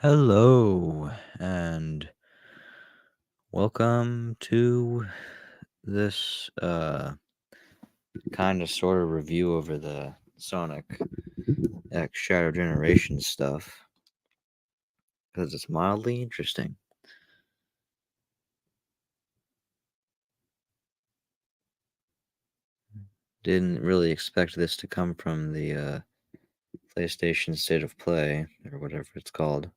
Hello, and welcome to this kind of sort of review over the Sonic X Shadow Generation stuff because it's mildly interesting. Didn't really expect this to come from the PlayStation State of Play or whatever it's called.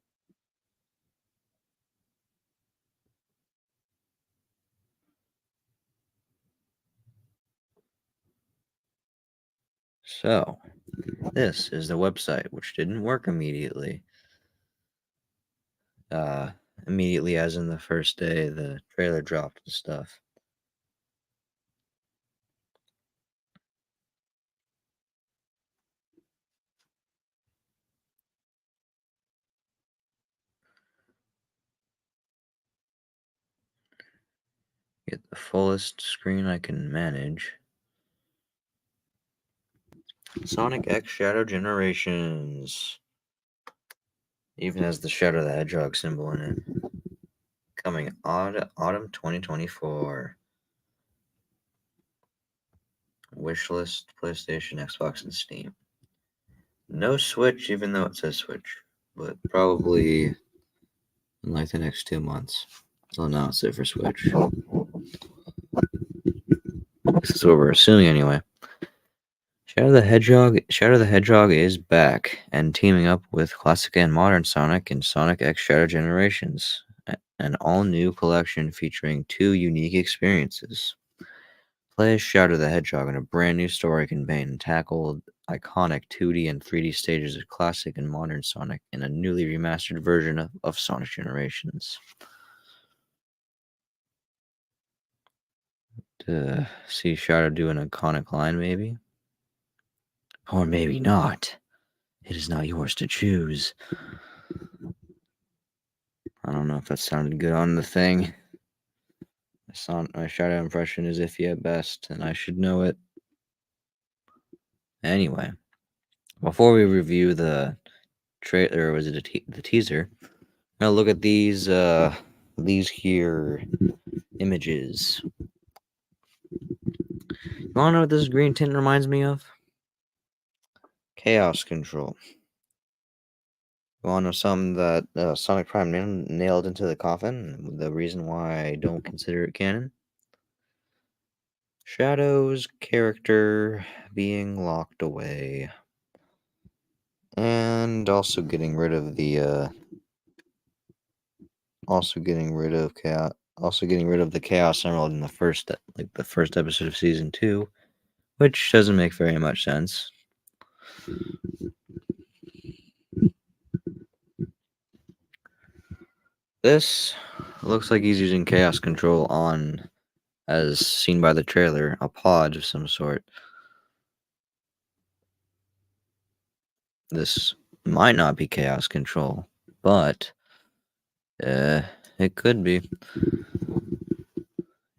So, this is the website, which didn't work immediately. Immediately, as in the first day the trailer dropped and stuff. Get the fullest screen I can manage. Sonic X Shadow Generations. Even has the Shadow the Hedgehog symbol in it. Coming autumn 2024. Wishlist, PlayStation, Xbox, and Steam. No Switch, even though it says Switch. But probably in like the next 2 months. They'll announce it for Switch. This is what we're assuming anyway. Shadow the Hedgehog is back and teaming up with classic and modern Sonic in Sonic X Shadow Generations, an all-new collection featuring 2 unique experiences. Play as Shadow the Hedgehog in a brand new story campaign and tackle iconic 2D and 3D stages of classic and modern Sonic in a newly remastered version of Sonic Generations. To see Shadow do an iconic line, maybe? Or maybe not. It is not yours to choose. I don't know if that sounded good on the thing. My Shadow impression is iffy at best, and I should know it. Anyway, before we review the trailer, was it the teaser? Now look at these here images. You wanna know what this green tint reminds me of? Chaos Control. You wanna know something that Sonic Prime nailed into the coffin? The reason why I don't consider it canon? Shadow's character being locked away. And also getting rid of the Chaos Emerald in the first episode of season 2, which doesn't make very much sense. This looks like he's using Chaos Control on, as seen by the trailer, a pod of some sort. This might not be Chaos Control, but it could be.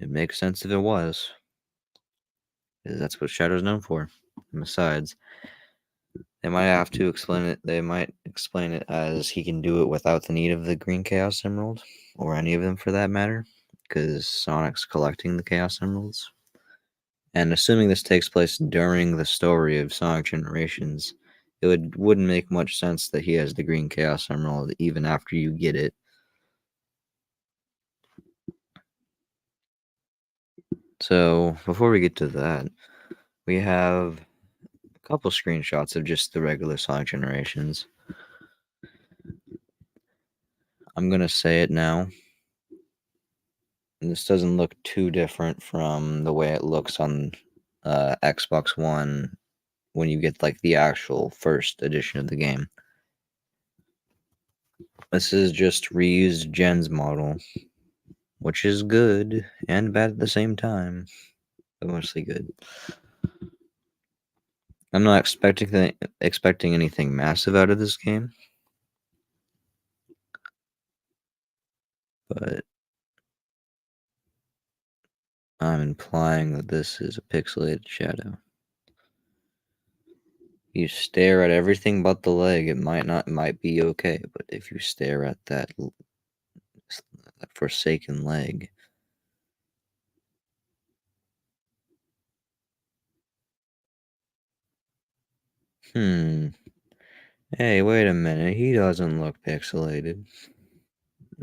It makes sense if it was. That's what Shadow's known for. And besides, they might have to explain it. They might explain it as he can do it without the need of the Green Chaos Emerald, or any of them for that matter, because Sonic's collecting the Chaos Emeralds. And assuming this takes place during the story of Sonic Generations, it wouldn't make much sense that he has the Green Chaos Emerald even after you get it. So, before we get to that, we have a couple screenshots of just the regular Sonic Generations. I'm gonna say it now. This doesn't look too different from the way it looks on Xbox One when you get like the actual first edition of the game. This is just reused Gen's model, which is good and bad at the same time, but mostly good. I'm not expecting anything massive out of this game, but I'm implying that this is a pixelated Shadow. You stare at everything but the leg, it might be okay, but if you stare at that forsaken leg. Hmm. Hey, wait a minute. He doesn't look pixelated.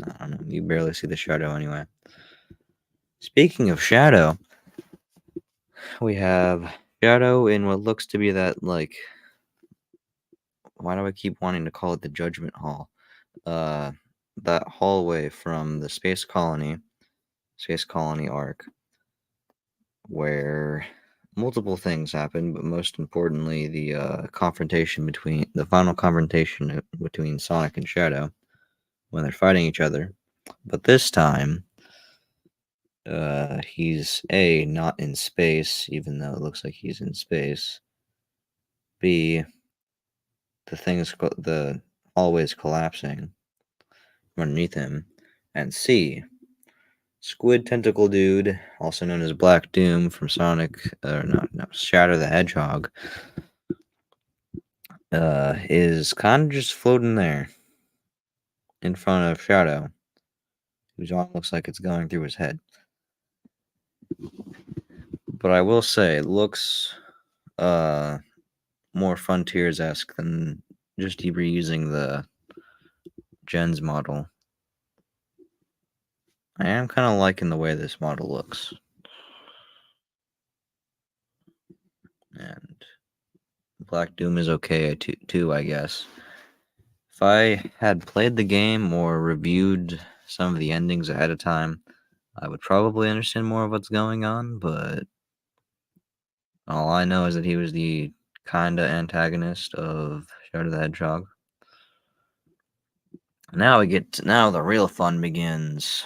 I don't know. You barely see the shadow anyway. Speaking of shadow, we have shadow in what looks to be that, like, why do I keep wanting to call it the Judgment Hall? Uh, that hallway from the Space Colony arc, where multiple things happen, but most importantly, the final confrontation between Sonic and Shadow when they're fighting each other. But this time, he's A, not in space, even though it looks like he's in space. B, the hallway's collapsing underneath him. And C, Squid Tentacle Dude, also known as Black Doom from Sonic, no, Shadow the Hedgehog, is kind of just floating there in front of Shadow, whose arm looks like it's going through his head. But I will say, it looks uh, more Frontiers-esque than just reusing the Gens model. I am kind of liking the way this model looks. And Black Doom is okay too, I guess. If I had played the game or reviewed some of the endings ahead of time, I would probably understand more of what's going on, but all I know is that he was the kinda antagonist of Shadow the Hedgehog. Now the real fun begins.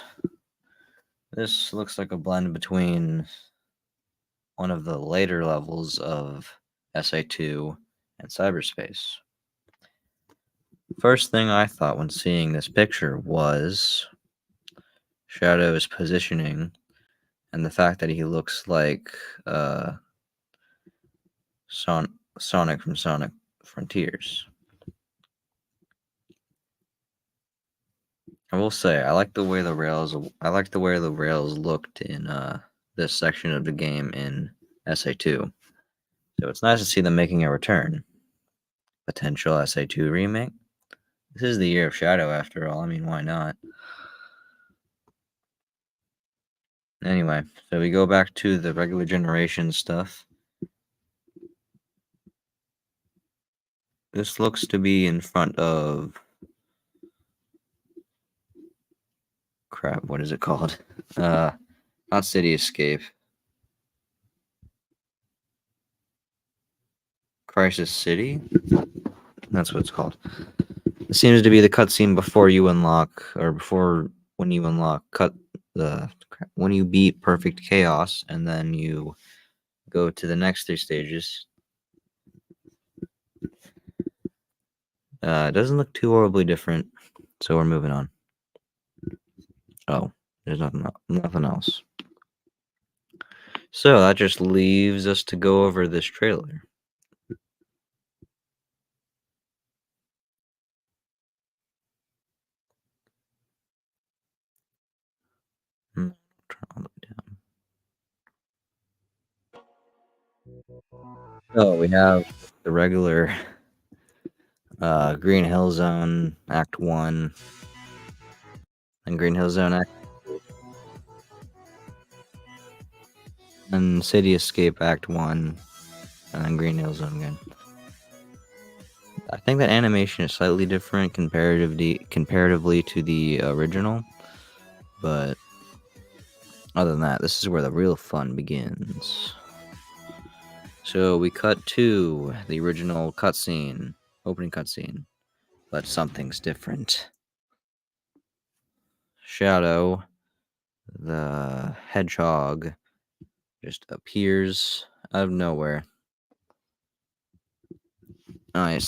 This looks like a blend between one of the later levels of SA2 and cyberspace. First thing I thought when seeing this picture was Shadow's positioning and the fact that he looks like Sonic from Sonic Frontiers. I will say I like the way the rails looked in this section of the game in SA2. So it's nice to see them making a return. Potential SA2 remake. This is the year of Shadow after all. I mean, why not? Anyway, so we go back to the regular generation stuff. This looks to be in front of crap, what is it called? Not City Escape. Crisis City? That's what it's called. It seems to be the cutscene before you unlock, or before when you unlock when you beat Perfect Chaos, and then you go to the next three stages. It doesn't look too horribly different, so we're moving on. Oh, there's nothing else. So that just leaves us to go over this trailer. Turn all the way down. So we have the regular Green Hill Zone Act 1 and Green Hill Zone Act and City Escape Act 1 and then Green Hill Zone again. I think that animation is slightly different comparatively to the original, but other than that, this is where the real fun begins. So we cut to the original opening cutscene, but something's different. Shadow, the hedgehog, just appears out of nowhere. I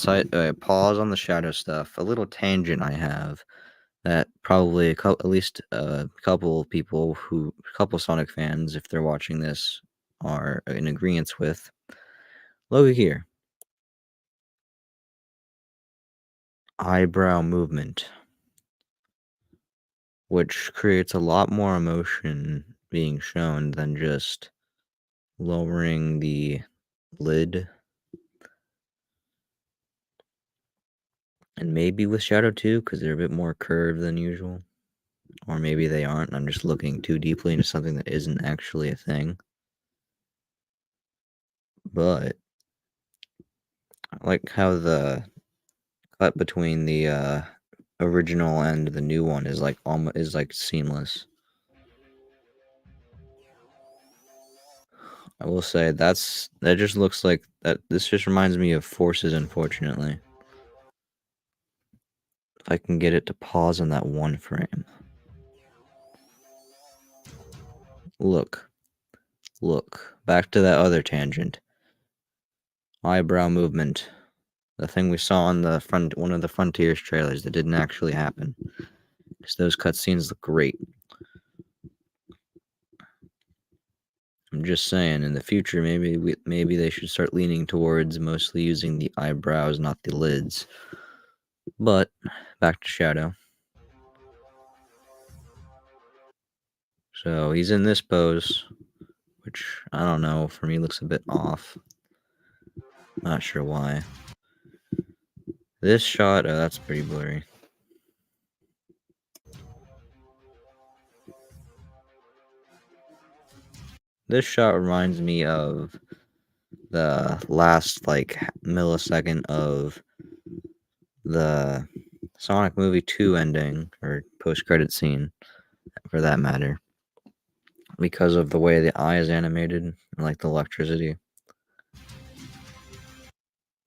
pause on the shadow stuff. A little tangent I have that probably at least a couple Sonic fans, if they're watching this, are in agreement with. Look here. eyebrow movement, which creates a lot more emotion being shown than just lowering the lid. And maybe with shadow too, because they're a bit more curved than usual. Or maybe they aren't. I'm just looking too deeply into something that isn't actually a thing. But I like how the cut between the original and the new one is like seamless. I will say that just looks like that. This just reminds me of Forces, unfortunately. If I can get it to pause on that one frame. Look, back to that other tangent. Eyebrow movement. The thing we saw on the one of the Frontiers trailers that didn't actually happen. Because those cutscenes look great. I'm just saying, in the future, maybe they should start leaning towards mostly using the eyebrows, not the lids. But back to Shadow. So he's in this pose, which I don't know, for me looks a bit off. Not sure why. This shot, oh, that's pretty blurry. This shot reminds me of the last millisecond of the Sonic Movie 2 ending, or post-credit scene, for that matter, because of the way the eye is animated and like the electricity.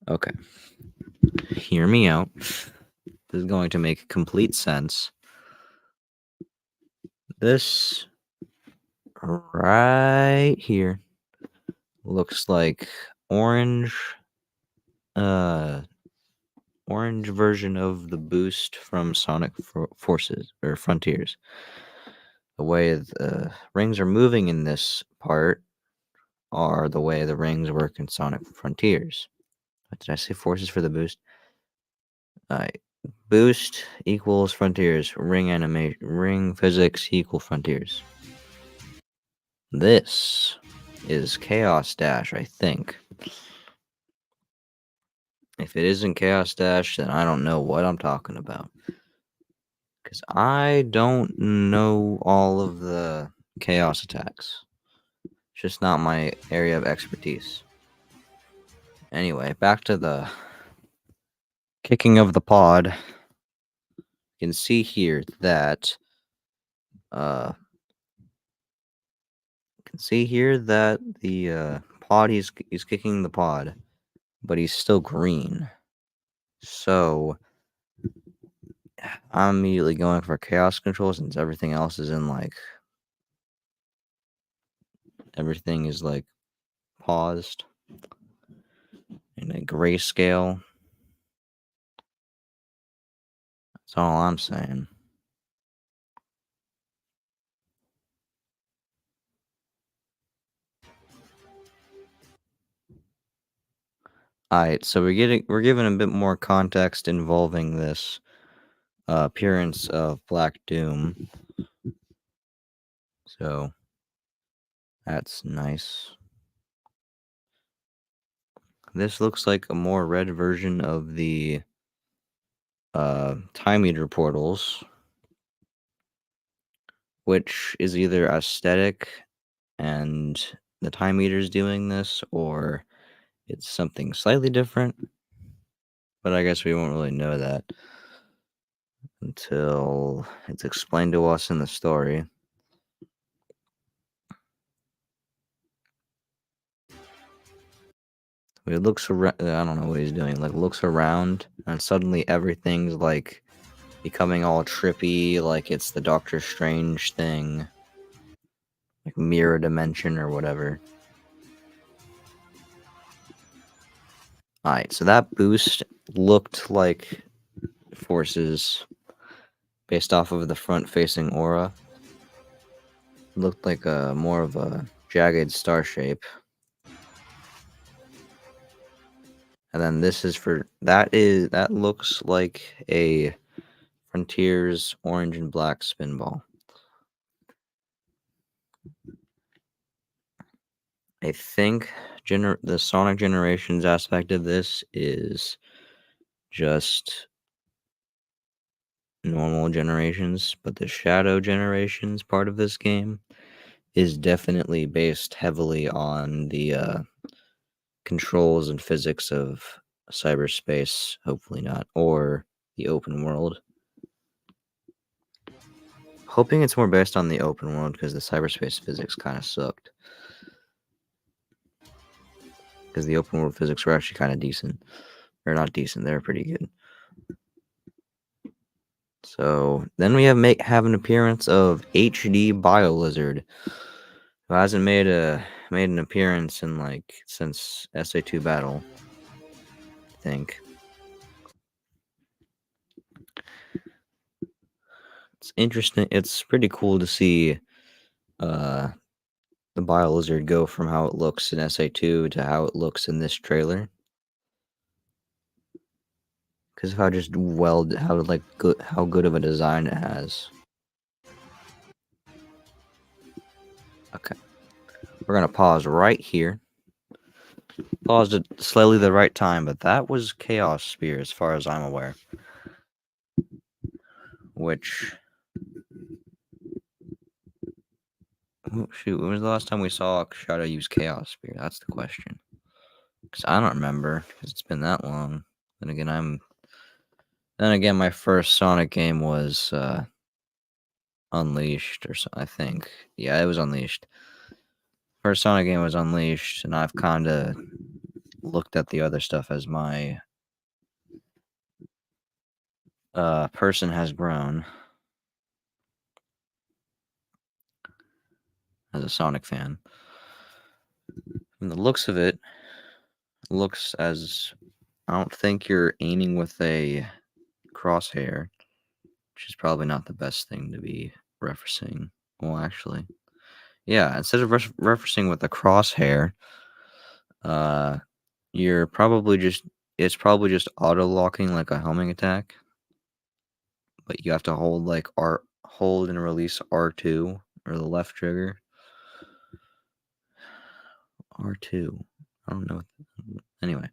Okay. Hear me out. This is going to make complete sense. This right here looks like orange version of the boost from Sonic Forces or Frontiers. The way the rings are moving in this part are the way the rings work in Sonic Frontiers. Did I say Forces for the boost? Alright. Boost equals Frontiers. Ring physics equal Frontiers. This is Chaos Dash, I think. If it isn't Chaos Dash, then I don't know what I'm talking about. Because I don't know all of the Chaos attacks. It's just not my area of expertise. Anyway, back to the kicking of the pod. You can see here that the pod he's kicking the pod, but he's still green. So I'm immediately going for chaos control since everything else is in everything is paused in a grayscale. That's all I'm saying. Alright, so we're given a bit more context involving this appearance of Black Doom. So that's nice. This looks like a more red version of the time meter portals, which is either aesthetic and the time meter is doing this, or it's something slightly different. But I guess we won't really know that until it's explained to us in the story. He looks around. I don't know what he's doing. Looks around, and suddenly everything's becoming all trippy. Like it's the Doctor Strange thing, like mirror dimension or whatever. Alright, so that boost looked like Forces based off of the front-facing aura. Looked like more of a jagged star shape. And then this is for that looks like a Frontiers orange and black spinball. I think the Sonic Generations aspect of this is just normal generations, but the Shadow Generations part of this game is definitely based heavily on the controls and physics of cyberspace, hopefully not, or the open world. Hoping it's more based on the open world because the cyberspace physics kind of sucked. Because the open world physics were actually kind of decent. Or not decent, they're pretty good. So then we have an appearance of HD BioLizard, who hasn't made an appearance in since SA2 Battle, I think. It's interesting. It's pretty cool to see the BioLizard go from how it looks in SA2 to how it looks in this trailer. Because of how just how good of a design it has. Okay, we're gonna pause right here. Paused at slightly the right time, but that was Chaos Spear, as far as I'm aware. Which, shoot, when was the last time we saw Shadow use Chaos Spear? That's the question. Because I don't remember, because it's been that long. Then again, my first Sonic game was Unleashed, or so, I think. Yeah, it was Unleashed. First Sonic game was Unleashed, and I've kind of looked at the other stuff as my person has grown as a Sonic fan. From the looks of it, looks as I don't think you're aiming with a crosshair, which is probably not the best thing to be referencing. Well, actually, yeah, instead of referencing with a crosshair, you're probably just it's probably just auto locking like a homing attack, but you have to hold and release R2 or the left trigger. R2. I don't know. Anyway,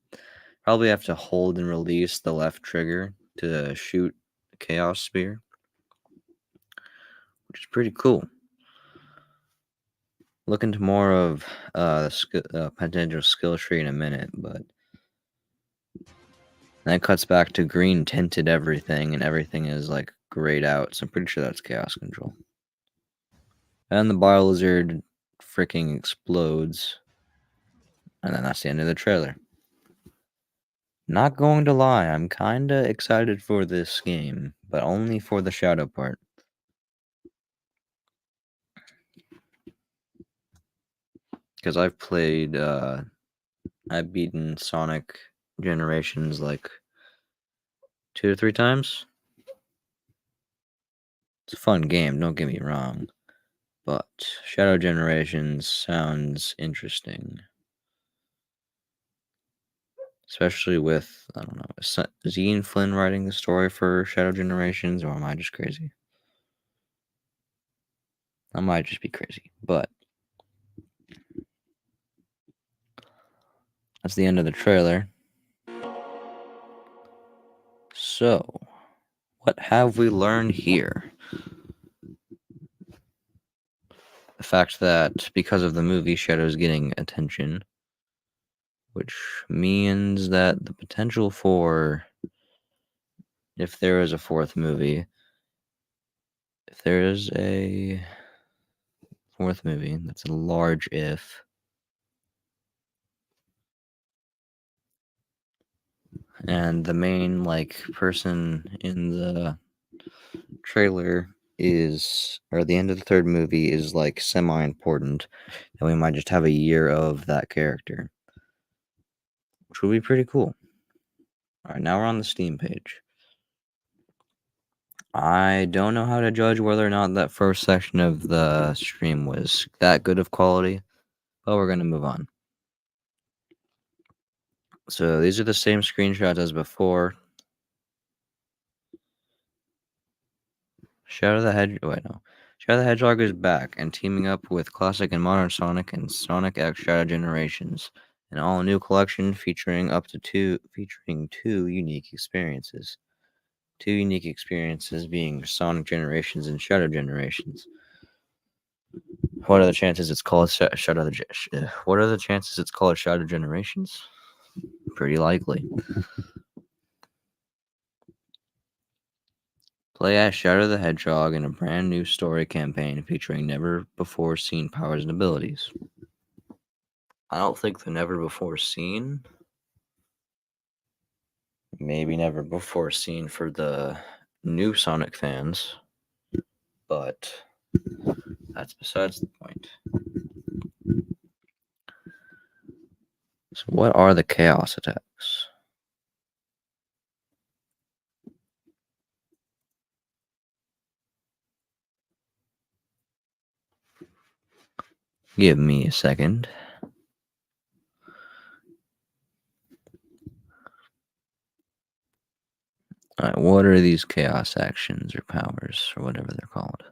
probably have to hold and release the left trigger to shoot Chaos Spear, which is pretty cool. Look into more of the potential skill tree in a minute, but that cuts back to green tinted everything, and everything is like grayed out. So I'm pretty sure that's Chaos Control. And the BioLizard freaking explodes, and then that's the end of the trailer. Not going to lie, I'm kinda excited for this game, but only for the shadow part. Because I've beaten Sonic Generations like 2 to 3 times. It's a fun game, don't get me wrong. But Shadow Generations sounds interesting. Especially with, I don't know, is Ian Flynn writing the story for Shadow Generations, or am I just crazy? I might just be crazy, but that's the end of the trailer. So, what have we learned here? The fact that because of the movie, Shadow's getting attention, which means that the potential for, if there is a fourth movie, if there is a fourth movie, that's a large if, and the main person in the trailer or the end of the third movie is semi-important, and we might just have a year of that character, which would be pretty cool. All right, now we're on the Steam page. I don't know how to judge whether or not that first section of the stream was that good of quality, but we're gonna move on. So these are the same screenshots as before. Shadow the Hedge. Wait, no. Shadow the Hedgehog is back and teaming up with classic and modern Sonic and Sonic X Shadow Generations, an all-new collection featuring two unique experiences. Two unique experiences being Sonic Generations and Shadow Generations. What are the chances it's called What are the chances it's called Shadow Generations? Pretty likely. Play as Shadow the Hedgehog in a brand new story campaign featuring never-before-seen powers and abilities. I don't think the never-before-seen. Maybe never-before-seen for the new Sonic fans, but that's besides the point. So, what are the Chaos attacks? Give me a second. Alright, what are these chaos actions or powers or whatever they're called?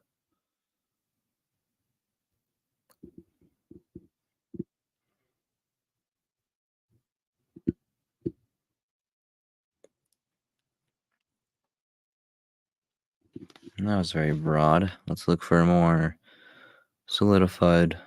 That was very broad. Let's look for a more solidified.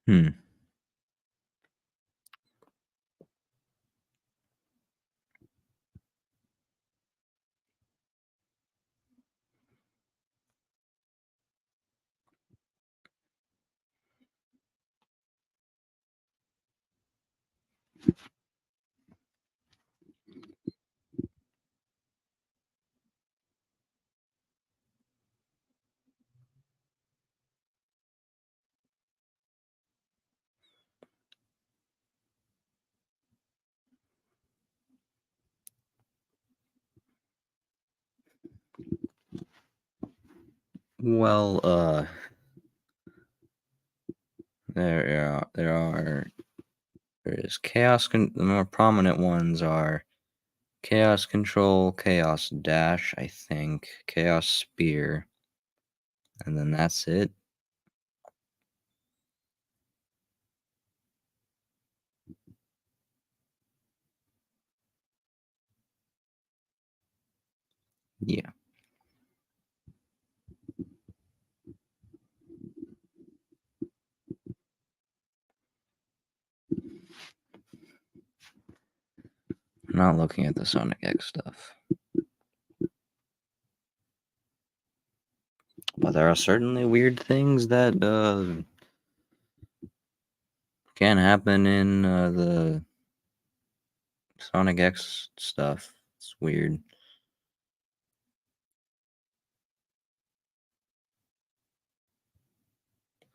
Hmm. Well, there is chaos. The more prominent ones are Chaos Control, Chaos Dash, I think, Chaos Spear, and then that's it. Yeah. I'm not looking at the Sonic X stuff. But there are certainly weird things that can happen in the Sonic X stuff. It's weird.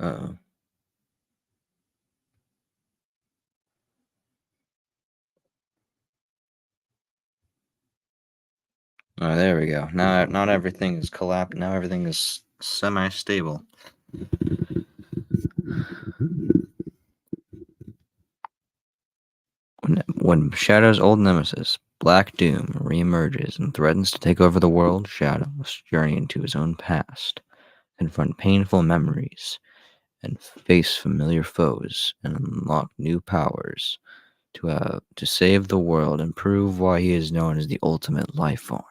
Uh-oh. Oh, there we go. Now, not everything is collapsed. Now everything is semi-stable. When Shadow's old nemesis, Black Doom, reemerges and threatens to take over the world, Shadow must journey into his own past, confront painful memories, and face familiar foes, and unlock new powers to save the world and prove why he is known as the ultimate life form.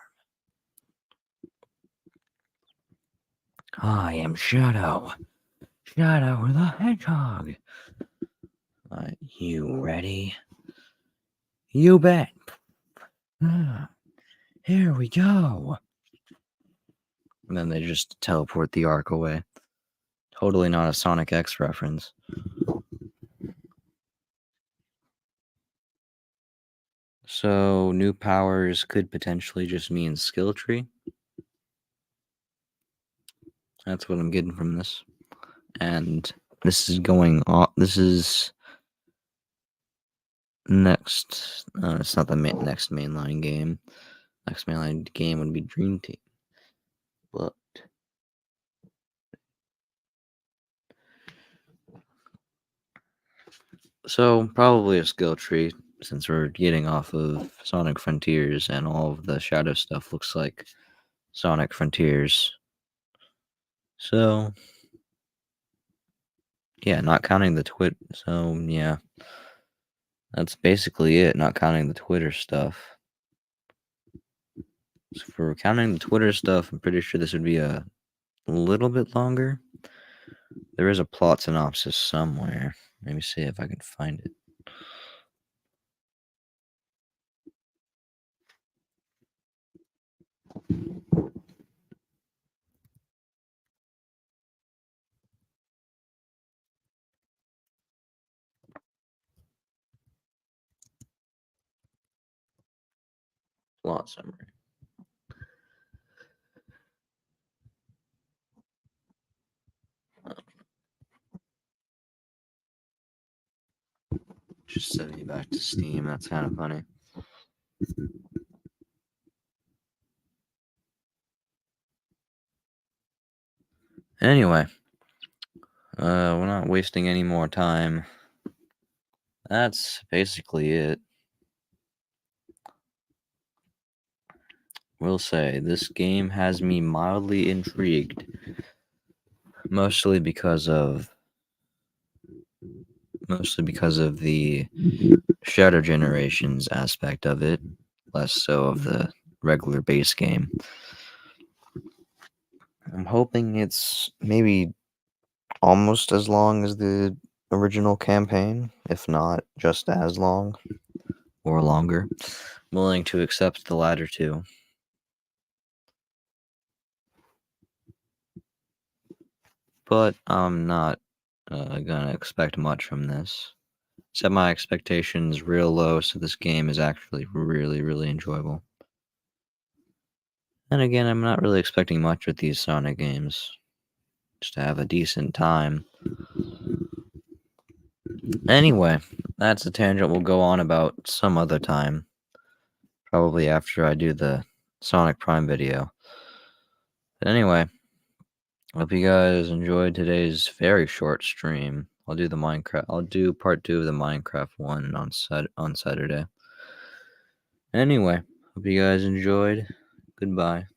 I am Shadow. Shadow the Hedgehog. You ready? You bet. Here we go. And then they just teleport the Ark away. Totally not a Sonic X reference. So new powers could potentially just mean skill tree. That's what I'm getting from this. And this is going on. This is next. It's not the next mainline game. Next mainline game would be Dream Team. But so probably a skill tree, since we're getting off of Sonic Frontiers and all of the Shadow stuff looks like Sonic Frontiers. So yeah, not counting the twit. So yeah, that's basically it. Not counting the Twitter stuff. So for counting the Twitter stuff, I'm pretty sure this would be a little bit longer. There is a plot synopsis somewhere. Let me see if I can find it. Plot summary. Just send me back to Steam. That's kind of funny. Anyway, we're not wasting any more time. That's basically it. Will say this game has me mildly intrigued, mostly because of the Shadow Generations aspect of it, less so of the regular base game. I'm hoping it's maybe almost as long as the original campaign, if not just as long or longer. I'm willing to accept the latter two. But I'm not gonna expect much from this. Set my expectations real low, so this game is actually really, really enjoyable. And again, I'm not really expecting much with these Sonic games. Just to have a decent time. Anyway, that's a tangent we'll go on about some other time. Probably after I do the Sonic Prime video. But anyway, hope you guys enjoyed today's very short stream. I'll do part 2 of the Minecraft one on Saturday. Anyway, hope you guys enjoyed. Goodbye.